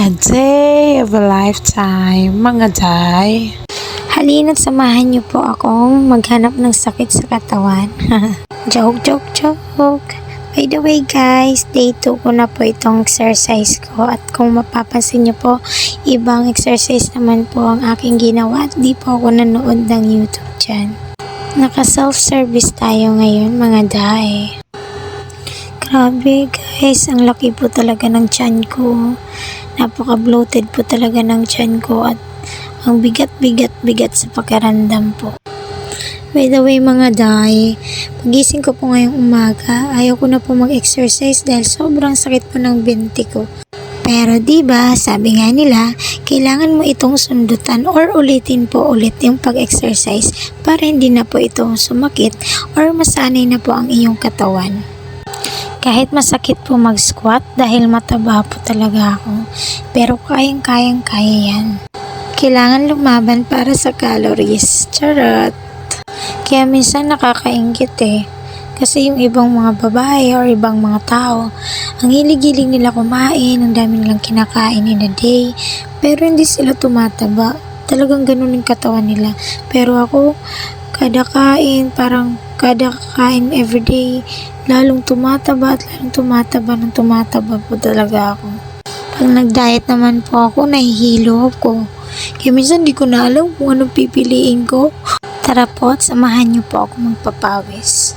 A day of a lifetime, mga day. Halina't samahan niyo po akong maghanap ng sakit sa katawan. Joke. By the way guys, day 2 ko na po itong exercise ko at kung mapapansin niyo po, ibang exercise naman po ang aking ginawa at di po ako nanood ng YouTube dyan. Naka self-service tayo ngayon mga day. Grabe guys, ang laki po talaga ng tiyan ko. Napaka-bloated po talaga ng tiyan ko at ang bigat sa pakiramdam po. By the way mga day, pagising ko po ngayong umaga, ayaw ko na po mag-exercise dahil sobrang sakit po ng binti ko. Pero diba, sabi nga nila, kailangan mo itong sundutan or ulitin po ulit yung pag-exercise para hindi na po ito sumakit or masanay na po ang iyong katawan. Kahit masakit po mag-squat dahil mataba po talaga ako, pero kaya yan. Kailangan lumaban para sa calories. Charot! Kaya minsan nakakaingit kasi yung ibang mga babae or ibang mga tao, ang hilig-hilig nila kumain, ang dami nilang kinakain in a day, pero hindi sila tumataba. Talagang ganun yung katawan nila. Pero ako, kada kain everyday, lalong tumataba ng tumataba po talaga ako. Pag nag-diet naman po ako, nahihilo ako. Kaya minsan di ko na alam kung anong pipiliin ko. Tara po at samahan niyo po ako magpapawis.